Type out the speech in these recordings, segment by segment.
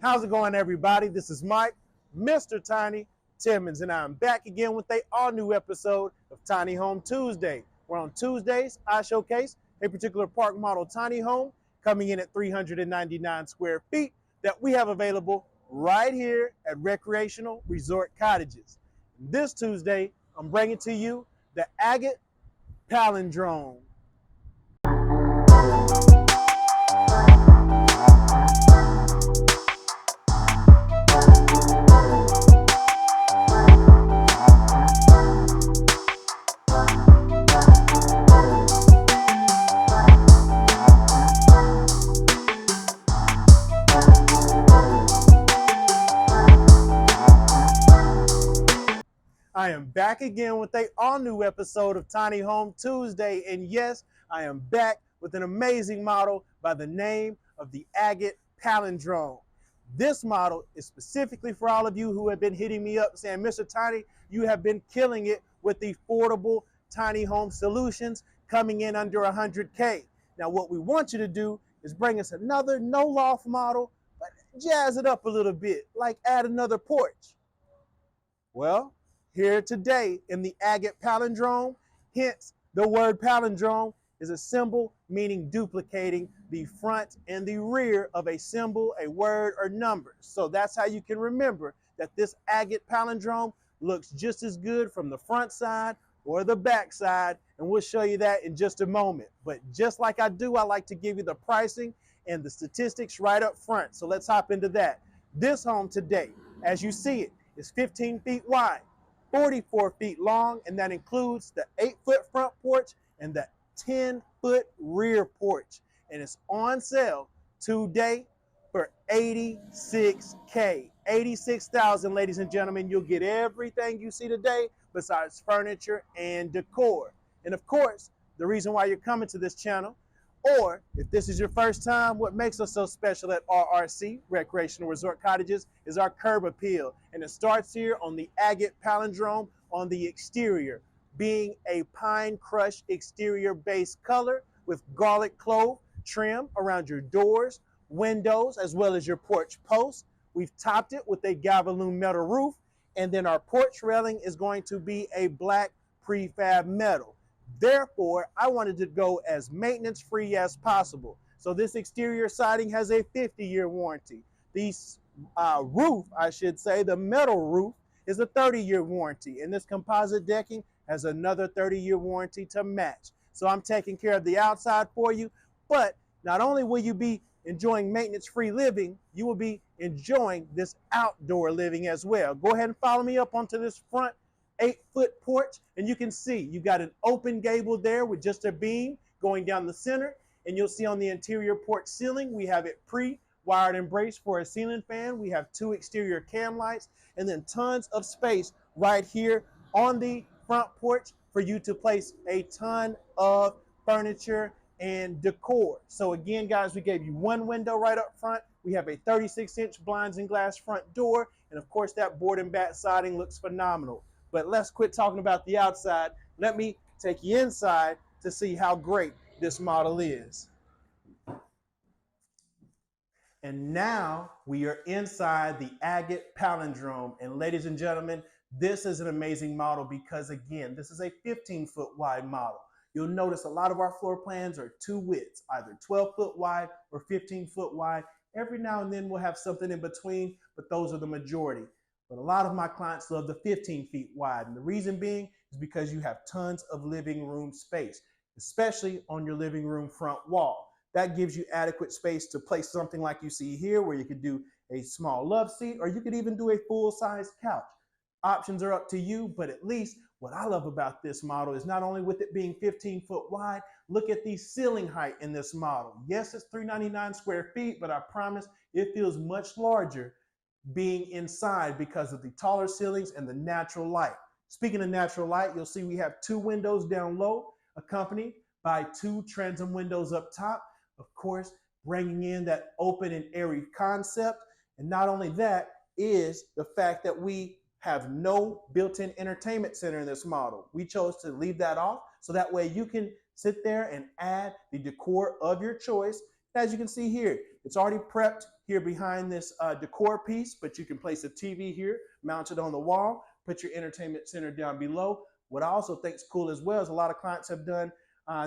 How's it going, everybody? This is Mike, Mr. Tiny Timmons, and I'm back again with a all-new episode of Tiny Home Tuesday, where on Tuesdays, I showcase a particular park model tiny home coming in at 399 square feet that we have available right here at Recreational Resort Cottages. This Tuesday, I'm bringing to you the Agate Palindrome. I am back again with a all-new episode of Tiny Home Tuesday, and yes, I am back with an amazing model by the name of the Agate Palindrome. This model is specifically for all of you who have been hitting me up saying, Mr. Tiny, you have been killing it with the affordable tiny home solutions coming in under 100K. Now, what we want you to do is bring us another no-loft model, but jazz it up a little bit, like add another porch. Well, here today in the Agate Palindrome, hence the word palindrome is a symbol meaning duplicating the front and the rear of a symbol, a word, or number. So that's how you can remember that this Agate Palindrome looks just as good from the front side or the back side, and we'll show you that in just a moment. But just like I do, I like to give you the pricing and the statistics right up front. So let's hop into that. This home today, as you see it, is 15 feet wide, 44 feet long, and that includes the 8-foot front porch and the 10-foot rear porch. And it's on sale today for $86K. $86,000, ladies and gentlemen. You'll get everything you see today besides furniture and decor. And of course, the reason why you're coming to this channel, or if this is your first time, what makes us so special at RRC, Recreational Resort Cottages, is our curb appeal. And it starts here on the Agate Palindrome on the exterior, being a pine crush exterior base color with garlic clove trim around your doors, windows, as well as your porch posts. We've topped it with a Galvalume metal roof, and then our porch railing is going to be a black prefab metal. Therefore, I wanted to go as maintenance-free as possible. So this exterior siding has a 50-year warranty. The roof, I should say, the metal roof, is a 30-year warranty. And this composite decking has another 30-year warranty to match. So I'm taking care of the outside for you. But not only will you be enjoying maintenance-free living, you will be enjoying this outdoor living as well. Go ahead and follow me up onto this front 8-foot porch, and you can see you got an open gable there with just a beam going down the center, and you'll see on the interior porch ceiling we have it pre-wired and braced for a ceiling fan. We have 2 exterior cam lights, and then tons of space right here on the front porch for you to place a ton of furniture and decor. So again, guys, we gave you one window right up front. We have a 36-inch blinds and glass front door, and of course that board and bat siding looks phenomenal. But let's quit talking about the outside. Let me take you inside to see how great this model is. And now we are inside the Agate Palindrome. And ladies and gentlemen, this is an amazing model because, again, this is a 15-foot wide model. You'll notice a lot of our floor plans are 2 widths, either 12-foot wide or 15-foot wide. Every now and then we'll have something in between, but those are the majority. But a lot of my clients love the 15 feet wide. And the reason being is because you have tons of living room space, especially on your living room front wall. That gives you adequate space to place something like you see here, where you could do a small love seat, or you could even do a full-size couch. Options are up to you, but at least what I love about this model is not only with it being 15 foot wide, look at the ceiling height in this model. Yes, it's 399 square feet, but I promise it feels much larger being inside because of the taller ceilings and the natural light. Speaking of natural light, you'll see we have 2 windows down low, accompanied by 2 transom windows up top, of course, bringing in that open and airy concept. And not only that is the fact that we have no built-in entertainment center in this model. We chose to leave that off so that way you can sit there and add the decor of your choice. As you can see here, it's already prepped here behind this decor piece, but you can place a TV here, mount it on the wall, put your entertainment center down below. What I also think is cool as well is a lot of clients have done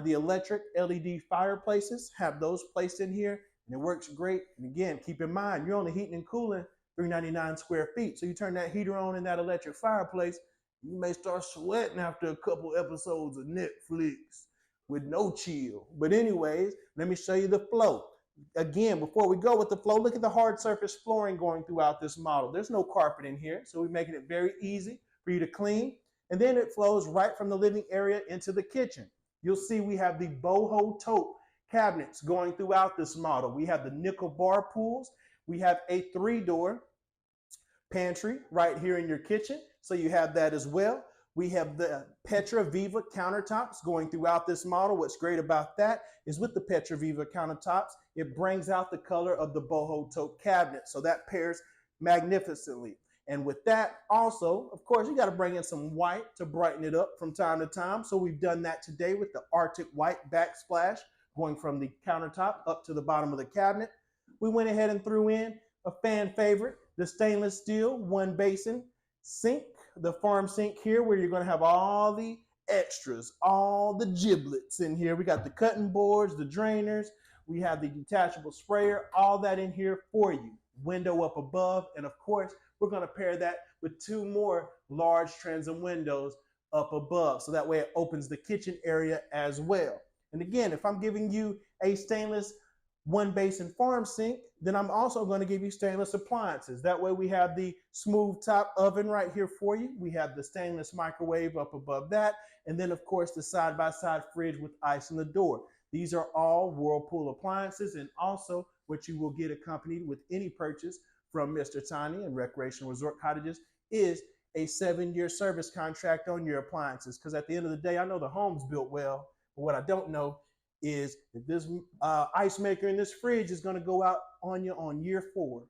the electric LED fireplaces, have those placed in here, and it works great. And again, keep in mind, you're only heating and cooling 399 square feet. So you turn that heater on in that electric fireplace, you may start sweating after a couple episodes of Netflix with no chill. But anyways, let me show you the flow. Again, before we go with the flow, look at the hard surface flooring going throughout this model. There's no carpet in here, so we're making it very easy for you to clean. And then it flows right from the living area into the kitchen. You'll see we have the boho taupe cabinets going throughout this model. We have the nickel bar pools. We have a 3-door pantry right here in your kitchen, so you have that as well. We have the Petra Viva countertops going throughout this model. What's great about that is with the Petra Viva countertops, it brings out the color of the boho taupe cabinet, so that pairs magnificently. And with that also, of course, you got to bring in some white to brighten it up from time to time. So we've done that today with the Arctic white backsplash going from the countertop up to the bottom of the cabinet. We went ahead and threw in a fan favorite, the stainless steel 1-basin sink, the farm sink here, where you're going to have all the extras, all the giblets in here. We got the cutting boards, the drainers, we have the detachable sprayer, all that in here for you. Window up above, and of course, we're going to pair that with 2 more large transom windows up above, so that way it opens the kitchen area as well. And again, if I'm giving you a stainless 1-basin farm sink, then I'm also going to give you stainless appliances. That way we have the smooth top oven right here for you. We have the stainless microwave up above that. And then of course the side-by-side fridge with ice in the door. These are all Whirlpool appliances, and also what you will get accompanied with any purchase from Mr. Tiny and Recreational Resort Cottages is a 7-year service contract on your appliances. Because at the end of the day, I know the home's built well, but what I don't know is if this ice maker in this fridge is going to go out on you on year 4.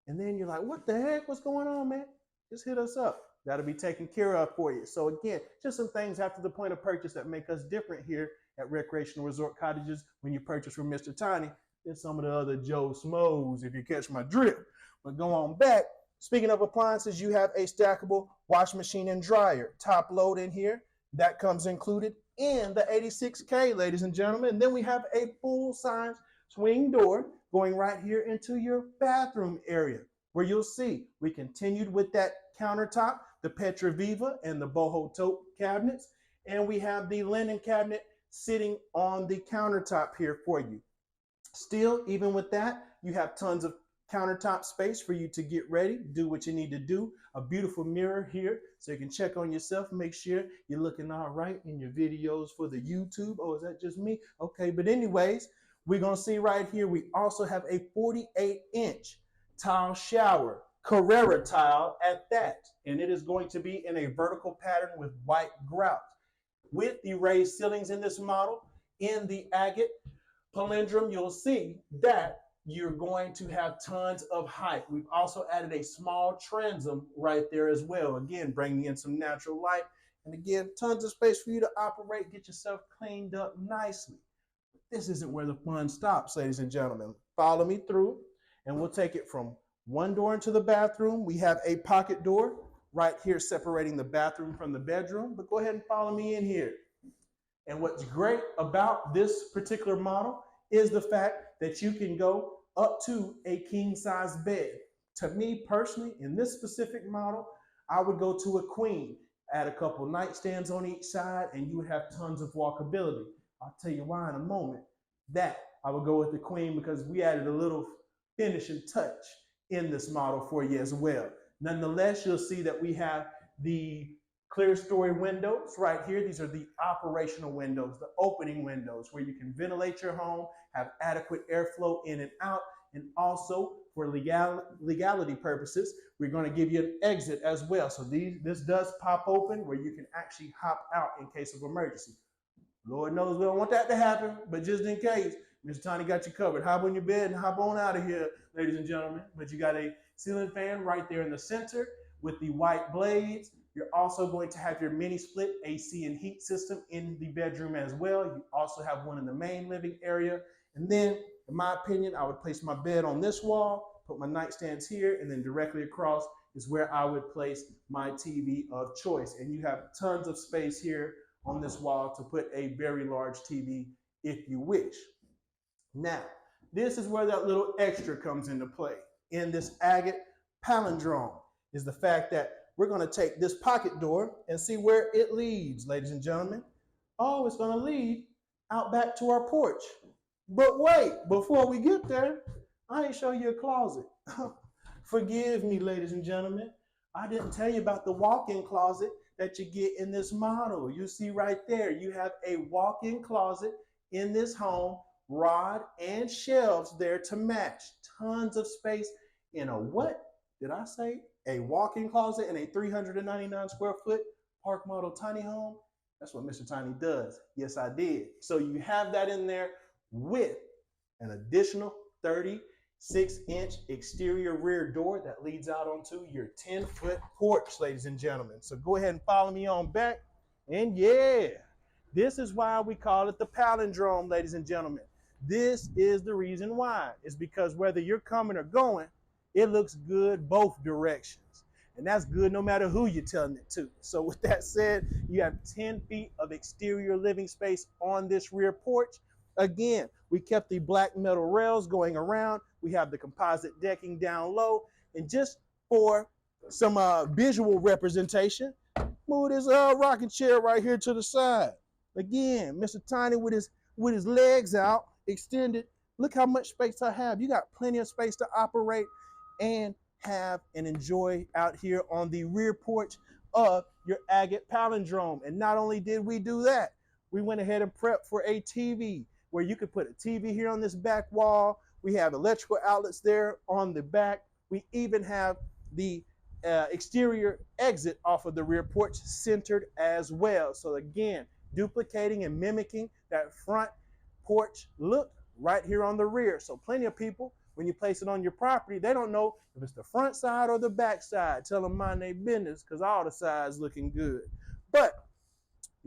And then you're like, what the heck? What's going on, man? Just hit us up. That'll be taken care of for you. So again, just some things after the point of purchase that make us different here at Recreational Resort Cottages when you purchase from Mr. Tiny than some of the other Joe Smoes, if you catch my drift. But go on back. Speaking of appliances, you have a stackable wash machine and dryer, top load in here. That comes included in the 86K, ladies and gentlemen. And then we have a full-size swing door going right here into your bathroom area, where you'll see we continued with that countertop, the Petra Viva and the boho taupe cabinets, and we have the linen cabinet sitting on the countertop here for you. Still, even with that, you have tons of countertop space for you to get ready, do what you need to do. A beautiful mirror here so you can check on yourself, make sure you're looking all right in your videos for the YouTube. Oh, is that just me? Okay, but anyways, we're gonna see right here, we also have a 48-inch tile shower, Carrera tile at that, and it is going to be in a vertical pattern with white grout. With the raised ceilings in this model, in the agate palindrome, you'll see that you're going to have tons of height. We've also added a small transom right there as well. Again, bringing in some natural light. And again, tons of space for you to operate, get yourself cleaned up nicely. This isn't where the fun stops, ladies and gentlemen. Follow me through, and we'll take it from one door into the bathroom. We have a pocket door right here separating the bathroom from the bedroom. But go ahead and follow me in here. And what's great about this particular model is the fact that you can go up to a king-size bed. To me personally, in this specific model, I would go to a queen, add a couple nightstands on each side, and you would have tons of walkability. I'll tell you why in a moment. That I would go with the queen because we added a little finishing touch in this model for you as well. Nonetheless, you'll see that we have the clear story windows right here. These are the operational windows, the opening windows where you can ventilate your home, have adequate airflow in and out, and also for legality purposes, we're going to give you an exit as well. So this does pop open where you can actually hop out in case of emergency. Lord knows we don't want that to happen, but just in case, Mr. Tiny got you covered. Hop on your bed and hop on out of here, ladies and gentlemen. But you got a ceiling fan right there in the center with the white blades. You're also going to have your mini split AC and heat system in the bedroom as well. You also have one in the main living area. And then, in my opinion, I would place my bed on this wall, put my nightstands here, and then directly across is where I would place my TV of choice. And you have tons of space here on this wall to put a very large TV if you wish. Now, this is where that little extra comes into play. In this agate palindrome is the fact that we're going to take this pocket door and see where it leads, ladies and gentlemen. Oh, it's going to lead out back to our porch. But wait, before we get there, I ain't show you a closet. Forgive me, ladies and gentlemen. I didn't tell you about the walk-in closet that you get in this model. You see right there, you have a walk-in closet in this home, rod and shelves there to match. Tons of space in a what did I say? A walk-in closet in a 399 square foot park model tiny home. That's what Mr. Tiny does. Yes, I did. So you have that in there with an additional 36-inch exterior rear door that leads out onto your 10-foot porch, ladies and gentlemen. So go ahead and follow me on back. And yeah, this is why we call it the palindrome, ladies and gentlemen. This is the reason why. It's because whether you're coming or going, it looks good both directions. And that's good no matter who you're telling it to. So with that said, you have 10 feet of exterior living space on this rear porch. Again, we kept the black metal rails going around. We have the composite decking down low. And just for some visual representation, move this rocking chair right here to the side. Again, Mr. Tiny with his legs out, extended. Look how much space I have. You got plenty of space to operate and have and enjoy out here on the rear porch of your agate palindrome. And not only did we do that, we went ahead and prepped for a TV where you could put a TV here on this back wall. We have electrical outlets there on the back. We even have the exterior exit off of the rear porch centered as well. So again, duplicating and mimicking that front porch look right here on the rear. So plenty of people, when you place it on your property, they don't know if it's the front side or the back side. Tell them mind their business because all the sides looking good. But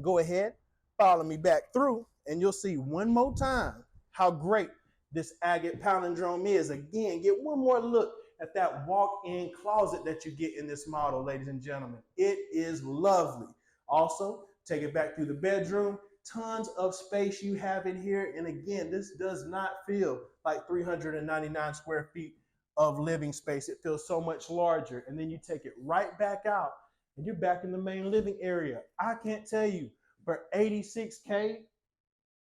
go ahead, follow me back through, and you'll see one more time how great this agate palindrome is. Again, get one more look at that walk-in closet that you get in this model, ladies and gentlemen. It is lovely. Also, take it back through the bedroom. Tons of space you have in here. And again, this does not feel like 399 square feet of living space. It feels so much larger. And then you take it right back out and you're back in the main living area. I can't tell you, for $86K,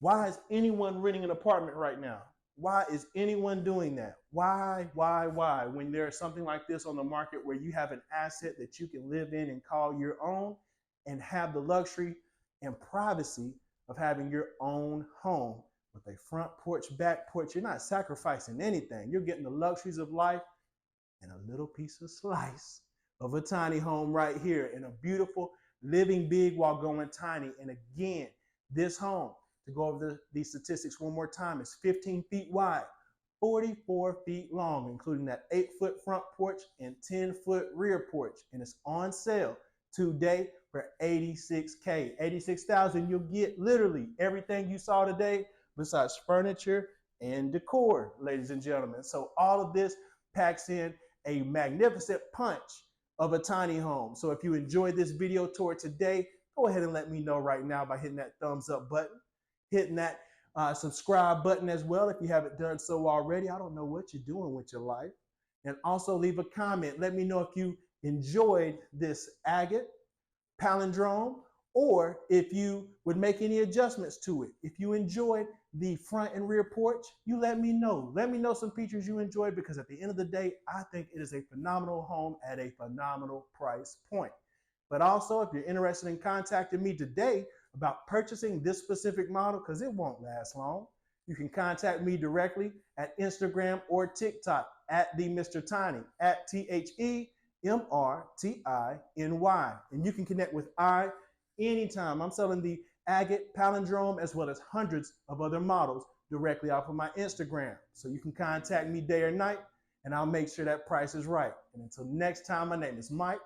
why is anyone renting an apartment right now? Why is anyone doing that? Why? When there's something like this on the market where you have an asset that you can live in and call your own and have the luxury and privacy of having your own home with a front porch, back porch. You're not sacrificing anything. You're getting the luxuries of life and a little piece of slice of a tiny home right here in a beautiful living big while going tiny. And again, this home, to go over these statistics one more time, is 15 feet wide, 44 feet long, including that 8-foot front porch and 10-foot rear porch. And it's on sale today for $86K. $86,000, you'll get literally everything you saw today besides furniture and decor, ladies and gentlemen. So all of this packs in a magnificent punch of a tiny home. So if you enjoyed this video tour today, go ahead and let me know right now by hitting that thumbs up button, hitting that subscribe button as well if you haven't done so already. I don't know what you're doing with your life. And also leave a comment. Let me know if you enjoyed this agate palindrome, or if you would make any adjustments to it. If you enjoyed the front and rear porch, you let me know. Let me know some features you enjoyed, because at the end of the day, I think it is a phenomenal home at a phenomenal price point. But also, if you're interested in contacting me today about purchasing this specific model, because it won't last long, you can contact me directly at Instagram or TikTok at the Mr. Tiny, at TheMrTiny. And you can connect with I anytime. I'm selling the agate palindrome as well as hundreds of other models directly off of my Instagram. So you can contact me day or night, and I'll make sure that price is right. And until next time, my name is Mike,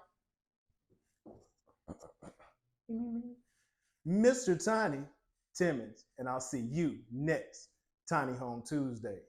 Mr. Tiny Timmons, and I'll see you next Tiny Home Tuesday.